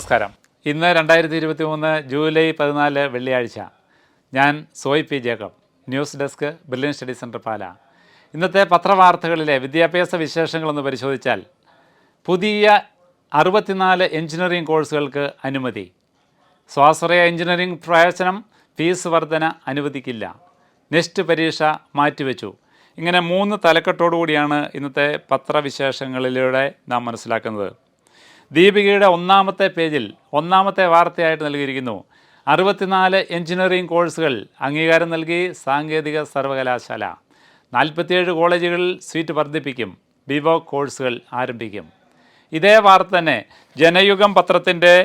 നമസ്കാരം. ഇന്ന് 2023 ജൂലൈ 14 വെള്ളിയാഴ്ച. ഞാൻ Soy P Jacob, news desk, brilliant study centre Pala. ഇന്നത്തെ പത്രവാർത്തകളിലെ വിദ്യാഭ്യാസ വിശേഷങ്ങളൊന്ന് പരിശോധിച്ചാൽ, പുതിയ 64 എഞ്ചിനീയറിംഗ് കോഴ്സുകൾക്ക് അനുമതി. സ്വാശ്രയ എഞ്ചിനീയറിംഗ് പ്രവേശനം ഫീസ് വർധന അനുവദിക്കില്ല. നെക്സ്റ്റ് പരീക്ഷ മാറ്റിവെച്ചു. ഇങ്ങനെ 3 തലക്കെട്ടോടുകൂടിയാണ് ഇന്നത്തെ പത്രവിശേഷങ്ങളിലൂടെ നാം മനസ്സിലാക്കുന്നത്. ദീപികയുടെ ഒന്നാമത്തെ പേജിൽ ഒന്നാമത്തെ വാർത്തയായിട്ട് നൽകിയിരിക്കുന്നു. 64 എഞ്ചിനീയറിംഗ് കോഴ്സുകൾ അംഗീകാരം നൽകി സാങ്കേതിക സർവകലാശാല. 47 കോളേജുകളിൽ സീറ്റ് വർദ്ധിപ്പിക്കും. ബിവോക് കോഴ്സുകൾ ആരംഭിക്കും. ഇതേ വാർത്ത തന്നെ ജനയുഗം പത്രത്തിൻ്റെ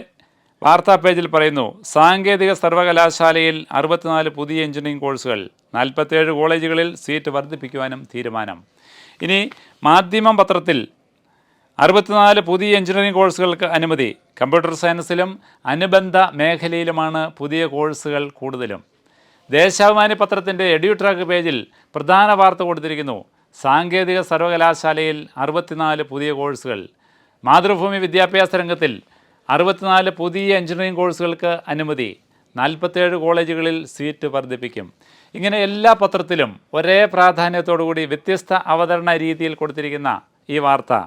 വാർത്താ പേജിൽ പറയുന്നു. സാങ്കേതിക സർവകലാശാലയിൽ 64 പുതിയ എഞ്ചിനീയറിംഗ് കോഴ്സുകൾ, 47 കോളേജുകളിൽ സീറ്റ് വർദ്ധിപ്പിക്കുവാനും തീരുമാനം. ഇനി മാധ്യമം പത്രത്തിൽ 64 പുതിയ എഞ്ചിനീയറിംഗ് കോഴ്സുകൾക്ക് അനുമതി. കമ്പ്യൂട്ടർ സയൻസിലും അനുബന്ധ മേഖലയിലുമാണ് പുതിയ കോഴ്സുകൾ കൂടുതലും. ദേശാഭിമാനി പത്രത്തിൻ്റെ എഡ്യൂട്രാക്ക് പേജിൽ പ്രധാന വാർത്ത കൊടുത്തിരിക്കുന്നു. സാങ്കേതിക സർവകലാശാലയിൽ 64 പുതിയ കോഴ്സുകൾ. മാതൃഭൂമി വിദ്യാഭ്യാസ രംഗത്തിൽ 64 പുതിയ എഞ്ചിനീയറിംഗ് കോഴ്സുകൾക്ക് അനുമതി. 47 കോളേജുകളിൽ സീറ്റ് വർദ്ധിപ്പിക്കും. ഇങ്ങനെ എല്ലാ പത്രത്തിലും ഒരേ പ്രാധാന്യത്തോടുകൂടി വ്യത്യസ്ത അവതരണ രീതിയിൽ കൊടുത്തിരിക്കുന്ന ഈ വാർത്ത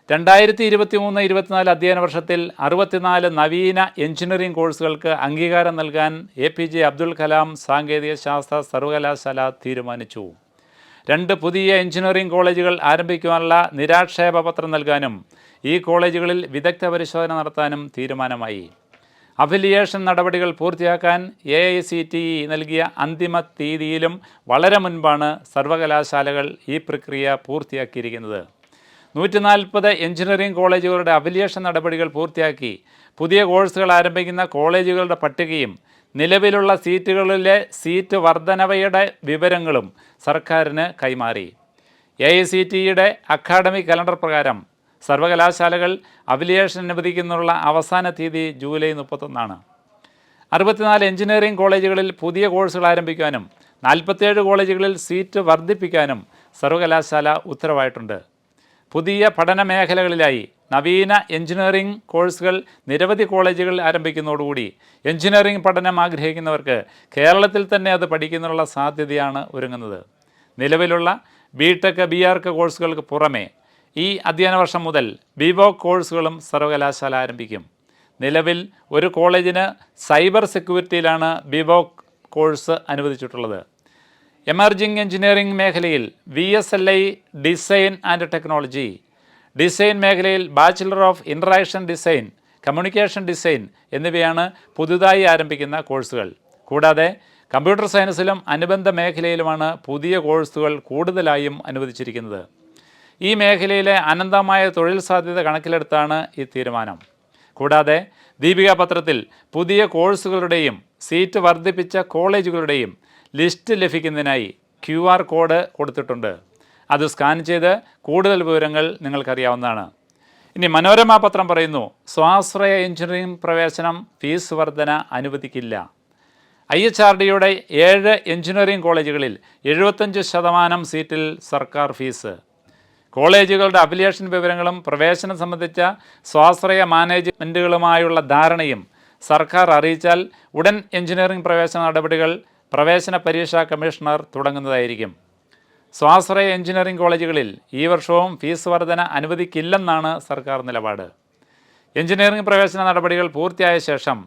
2023-24 അധ്യയന വർഷത്തിൽ 64 നവീന എഞ്ചിനീയറിംഗ് കോഴ്സുകൾക്ക് അംഗീകാരം നൽകാൻ APJ അബ്ദുൽ കലാം സാങ്കേതിക ശാസ്ത്ര സർവകലാശാല തീരുമാനിച്ചു. 2 പുതിയ എഞ്ചിനീയറിംഗ് കോളേജുകൾ ആരംഭിക്കുവാനുള്ള നിരാക്ഷേപ പത്രം നൽകാനും ഈ കോളേജുകളിൽ വിദഗ്ധ പരിശോധന നടത്താനും തീരുമാനമായി. അഫിലിയേഷൻ നടപടികൾ പൂർത്തിയാക്കാൻ AICTE നൽകിയ അന്തിമ തീയതിയിലും വളരെ മുൻപാണ് സർവകലാശാലകൾ ഈ പ്രക്രിയ പൂർത്തിയാക്കിയിരിക്കുന്നത്. 140 എഞ്ചിനീയറിംഗ് കോളേജുകളുടെ അഫിലിയേഷൻ നടപടികൾ പൂർത്തിയാക്കി പുതിയ കോഴ്സുകൾ ആരംഭിക്കുന്ന കോളേജുകളുടെ പട്ടികയും നിലവിലുള്ള സീറ്റുകളിലെ സീറ്റ് വർധനവയുടെ വിവരങ്ങളും സർക്കാരിന് കൈമാറി. AICTEയുടെ അക്കാഡമിക് കലണ്ടർ പ്രകാരം സർവകലാശാലകൾ അഫിലിയേഷൻ അനുവദിക്കുന്നതിനുള്ള അവസാന തീയതി ജൂലൈ 31. 64 എഞ്ചിനീയറിംഗ് കോളേജുകളിൽ പുതിയ കോഴ്സുകൾ ആരംഭിക്കാനും 47 കോളേജുകളിൽ സീറ്റ് വർദ്ധിപ്പിക്കാനും സർവകലാശാല ഉത്തരവായിട്ടുണ്ട്. പുതിയ പഠന മേഖലകളിലായി നവീന എഞ്ചിനീയറിംഗ് കോഴ്സുകൾ നിരവധി കോളേജുകൾ ആരംഭിക്കുന്നതോടുകൂടി എഞ്ചിനീയറിംഗ് പഠനം ആഗ്രഹിക്കുന്നവർക്ക് കേരളത്തിൽ തന്നെ അത് പഠിക്കുന്നതിനുള്ള സാധ്യതയാണ് ഒരുങ്ങുന്നത്. നിലവിലുള്ള BTech BArch കോഴ്സുകൾക്ക് പുറമെ ഈ അധ്യയന വർഷം മുതൽ ബിവോക് കോഴ്സുകളും സർവകലാശാല ആരംഭിക്കും. നിലവിൽ ഒരു കോളേജിന് സൈബർ സെക്യൂരിറ്റിയിലാണ് ബിവോക് കോഴ്സ് അനുവദിച്ചിട്ടുള്ളത്. എമർജിംഗ് എഞ്ചിനീയറിംഗ് മേഖലയിൽ VSLI design and technology, design മേഖലയിൽ bachelor of interaction design, communication design എന്നിവയാണ് പുതുതായി ആരംഭിക്കുന്ന കോഴ്സുകൾ. കൂടാതെ കമ്പ്യൂട്ടർ സയൻസിലും അനുബന്ധ മേഖലയിലുമാണ് പുതിയ കോഴ്സുകൾ കൂടുതലായും അനുവദിച്ചിരിക്കുന്നത്. ഈ മേഖലയിലെ അനന്തമായ തൊഴിൽ സാധ്യത കണക്കിലെടുത്താണ് ഈ തീരുമാനം. കൂടാതെ ദീപിക പത്രത്തിൽ പുതിയ കോഴ്സുകളുടെയും സീറ്റ് വർദ്ധിപ്പിച്ച കോളേജുകളുടെയും ലിസ്റ്റ് ലഭിക്കുന്നതിനായി QR കോഡ് കൊടുത്തിട്ടുണ്ട്. അത് സ്കാൻ ചെയ്ത് കൂടുതൽ വിവരങ്ങൾ നിങ്ങൾക്കറിയാവുന്നതാണ്. ഇനി മനോരമ പത്രം പറയുന്നു, സ്വാശ്രയ എഞ്ചിനീയറിംഗ് പ്രവേശനം ഫീസ് വർധന അനുവദിക്കില്ല. IHRDയുടെ 7 എഞ്ചിനീയറിംഗ് കോളേജുകളിൽ 75% സീറ്റിൽ സർക്കാർ ഫീസ്. കോളേജുകളുടെ അഫിലിയേഷൻ വിവരങ്ങളും പ്രവേശനം സംബന്ധിച്ച സ്വാശ്രയ മാനേജ്മെൻറ്റുകളുമായുള്ള ധാരണയും സർക്കാർ അറിയിച്ചാൽ ഉടൻ എഞ്ചിനീയറിംഗ് പ്രവേശന നടപടികൾ പ്രവേശന പരീക്ഷാ കമ്മീഷണർ തുടങ്ങുന്നതായിരിക്കും. സ്വാശ്രയ എഞ്ചിനീയറിംഗ് കോളേജുകളിൽ ഈ വർഷവും ഫീസ് വർധന അനുവദിക്കില്ലെന്നാണ് സർക്കാർ നിലപാട്. എഞ്ചിനീയറിംഗ് പ്രവേശന നടപടികൾ പൂർത്തിയായ ശേഷം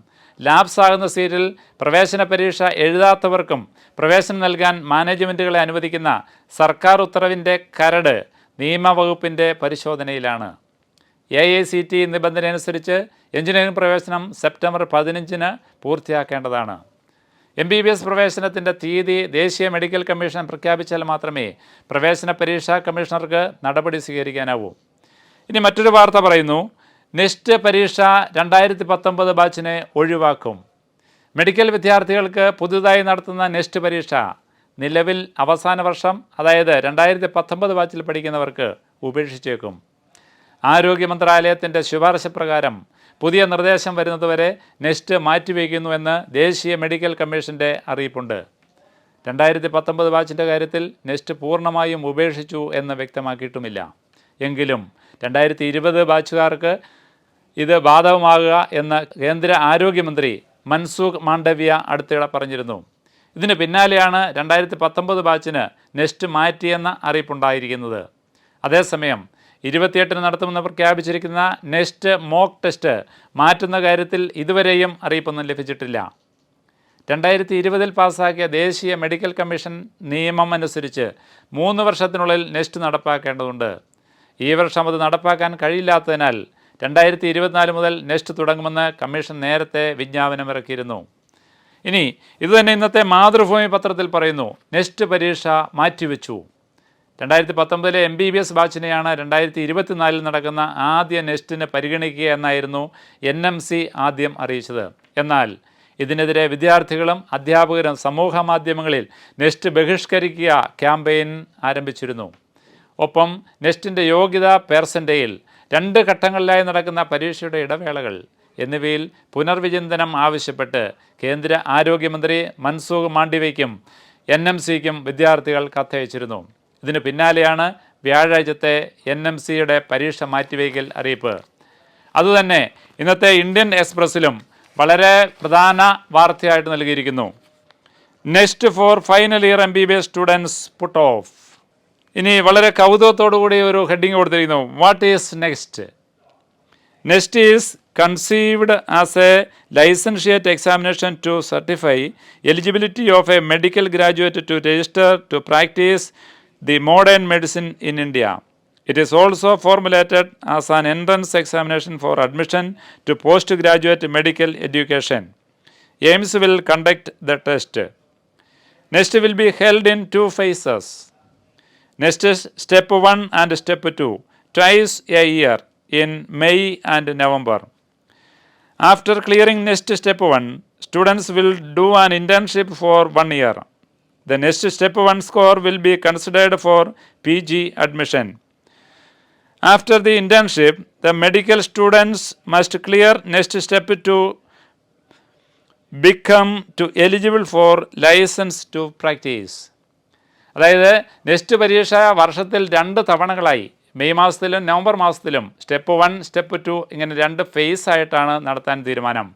ലാപ്സാകുന്ന സീറ്റിൽ പ്രവേശന പരീക്ഷ എഴുതാത്തവർക്കും പ്രവേശനം നൽകാൻ മാനേജ്മെൻറ്റുകളെ അനുവദിക്കുന്ന സർക്കാർ ഉത്തരവിൻ്റെ കരട് നിയമവകുപ്പിൻ്റെ പരിശോധനയിലാണ്. AICTE നിബന്ധനയനുസരിച്ച് എഞ്ചിനീയറിംഗ് പ്രവേശനം സെപ്റ്റംബർ 15 പൂർത്തിയാക്കേണ്ടതാണ്. MBBS പ്രവേശനത്തിൻ്റെ തീയതി ദേശീയ മെഡിക്കൽ കമ്മീഷൻ പ്രഖ്യാപിച്ചാൽ മാത്രമേ പ്രവേശന പരീക്ഷാ കമ്മീഷണർക്ക് നടപടി സ്വീകരിക്കാനാവൂ. ഇനി മറ്റൊരു വാർത്ത പറയുന്നു, നെക്സ്റ്റ് പരീക്ഷ 2019 ബാച്ചിനെ ഒഴിവാക്കും. മെഡിക്കൽ വിദ്യാർത്ഥികൾക്ക് പുതുതായി നടത്തുന്ന നെക്സ്റ്റ് പരീക്ഷ നിലവിൽ അവസാന വർഷം, അതായത് 2019 ബാച്ചിൽ പഠിക്കുന്നവർക്ക് ഉപേക്ഷിച്ചേക്കും. ആരോഗ്യ മന്ത്രാലയത്തിൻ്റെ ശുപാർശ പ്രകാരം പുതിയ നിർദ്ദേശം വരുന്നതുവരെ നെക്സ്റ്റ് മാറ്റിവെക്കുന്നുവെന്ന് ദേശീയ മെഡിക്കൽ കമ്മീഷൻ്റെ അറിയിപ്പുണ്ട്. 2019 ബാച്ചിൻ്റെ കാര്യത്തിൽ നെക്സ്റ്റ് പൂർണ്ണമായും ഉപേക്ഷിച്ചു എന്ന് വ്യക്തമാക്കിയിട്ടുമില്ല. എങ്കിലും 2020 ബാച്ചുകാർക്ക് ഇത് ബാധകമാകുക എന്ന് കേന്ദ്ര ആരോഗ്യമന്ത്രി മൻസുഖ് മാണ്ഡവ്യ അടുത്തിടെ പറഞ്ഞിരുന്നു. ഇതിന് പിന്നാലെയാണ് 2019 ബാച്ചിന് നെസ്റ്റ് മാറ്റിയെന്ന അറിയിപ്പുണ്ടായിരിക്കുന്നത്. അതേസമയം 28-ന് നടത്തുമെന്ന് പ്രഖ്യാപിച്ചിരിക്കുന്ന നെസ്റ്റ് മോക്ക് ടെസ്റ്റ് മാറ്റുന്ന കാര്യത്തിൽ ഇതുവരെയും അറിയിപ്പൊന്നും ലഭിച്ചിട്ടില്ല. 2020-ൽ പാസ്സാക്കിയ ദേശീയ മെഡിക്കൽ കമ്മീഷൻ നിയമം അനുസരിച്ച് 3 വർഷത്തിനുള്ളിൽ നെസ്റ്റ് നടപ്പാക്കേണ്ടതുണ്ട്. ഈ വർഷം അത് നടപ്പാക്കാൻ കഴിയില്ലാത്തതിനാൽ 2024 മുതൽ നെസ്റ്റ് തുടങ്ങുമെന്ന് കമ്മീഷൻ നേരത്തെ വിജ്ഞാപനമിറക്കിയിരുന്നു. ഇനി ഇതുതന്നെ ഇന്നത്തെ മാതൃഭൂമി പത്രത്തിൽ പറയുന്നു, നെസ്റ്റ് പരീക്ഷ മാറ്റിവെച്ചു. 2019-ലെ MBBS ബാച്ചിനെയാണ് 2024-ൽ നടക്കുന്ന ആദ്യ നെസ്റ്റിന് പരിഗണിക്കുക എന്നായിരുന്നു NMC ആദ്യം അറിയിച്ചത്. എന്നാൽ ഇതിനെതിരെ വിദ്യാർത്ഥികളും അധ്യാപകരും സമൂഹ മാധ്യമങ്ങളിൽ നെസ്റ്റ് ബഹിഷ്കരിക്കുക ക്യാമ്പയിൻ ആരംഭിച്ചിരുന്നു. ഒപ്പം നെസ്റ്റിൻ്റെ യോഗ്യത പെർസെൻറ്റേജിൽ 2 ഘട്ടങ്ങളിലായി നടക്കുന്ന പരീക്ഷയുടെ ഇടവേളകൾ എന്നിവയിൽ പുനർവിചിന്തനം ആവശ്യപ്പെട്ട് കേന്ദ്ര ആരോഗ്യമന്ത്രി മൻസുഖ് മാണ്ഡവ്യയ്ക്കും NMCക്കും വിദ്യാർത്ഥികൾ കത്തയച്ചിരുന്നു. ഇതിന് പിന്നാലെയാണ് വ്യാഴാഴ്ചത്തെ NMCയുടെ പരീക്ഷ മാറ്റിവയ്ക്കൽ അറിയിപ്പ്. അതുതന്നെ ഇന്നത്തെ ഇന്ത്യൻ എക്സ്പ്രസ്സിലും വളരെ പ്രധാന വാർത്തയായിട്ട് നൽകിയിരിക്കുന്നു. Next for final year MBBS students put off. ഇനി വളരെ കൗതുകത്തോടു കൂടി ഒരു ഹെഡിങ് കൊടുത്തിരിക്കുന്നു, what is next? Next is conceived as a licentiate examination to certify eligibility of a medical graduate to register to practice the modern medicine in India. It is also formulated as an entrance examination for admission to postgraduate medical education. AIIMS will conduct the test. Next will be held in 2 phases. Next is step 1 and step 2, twice a year in May and November. After clearing next step 1, students will do an internship for 1 year. The next step 1 score will be considered for PG admission. After the internship, the medical students must clear next step to become eligible for license to practice. അതായത് next പരീക്ഷ വർഷത്തിൽ 2 തവണകളായി May മാസത്തിലും November മാസത്തിലും step 1, step 2 ഇങ്ങനെ 2 face ആയിട്ടാണ് നടത്താൻ തീരുമാനം.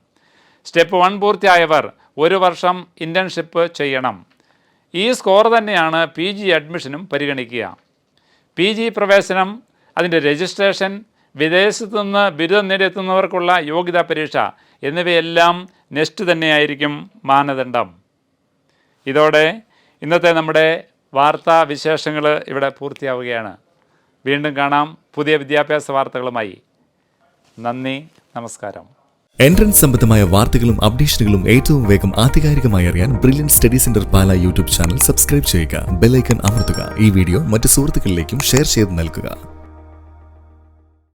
Step 1 പൂർത്തിയായവർ 1 വർഷം ഇൻറ്റേൺഷിപ്പ് ചെയ്യണം. ഈ സ്കോർ തന്നെയാണ് PG അഡ്മിഷനും പരിഗണിക്കുക. PG പ്രവേശനം, അതിൻ്റെ രജിസ്ട്രേഷൻ, വിദേശത്തു നിന്ന് ബിരുദം നേടിയെത്തുന്നവർക്കുള്ള യോഗ്യതാ പരീക്ഷ എന്നിവയെല്ലാം നെക്സ്റ്റ് തന്നെയായിരിക്കും മാനദണ്ഡം. ഇതോടെ ഇന്നത്തെ നമ്മുടെ വാർത്താ വിശേഷങ്ങൾ ഇവിടെ പൂർത്തിയാവുകയാണ്. വീണ്ടും കാണാം പുതിയ വിദ്യാഭ്യാസ വാർത്തകളുമായി. നന്ദി, നമസ്കാരം. എൻട്രൻസ് സംബന്ധമായ വാർത്തകളും അപ്ഡേഷനുകളും ഏറ്റവും വേഗം ആധികാരികമായി അറിയാൻ ബ്രില്യൻറ്റ് സ്റ്റഡി സെന്റർ പാല യൂട്യൂബ് ചാനൽ സബ്സ്ക്രൈബ് ചെയ്യുക. ബെൽ ഐക്കൺ അമർത്തുക. ഈ വീഡിയോ മറ്റ് സുഹൃത്തുക്കളിലേക്കും ഷെയർ ചെയ്ത് നൽകുക.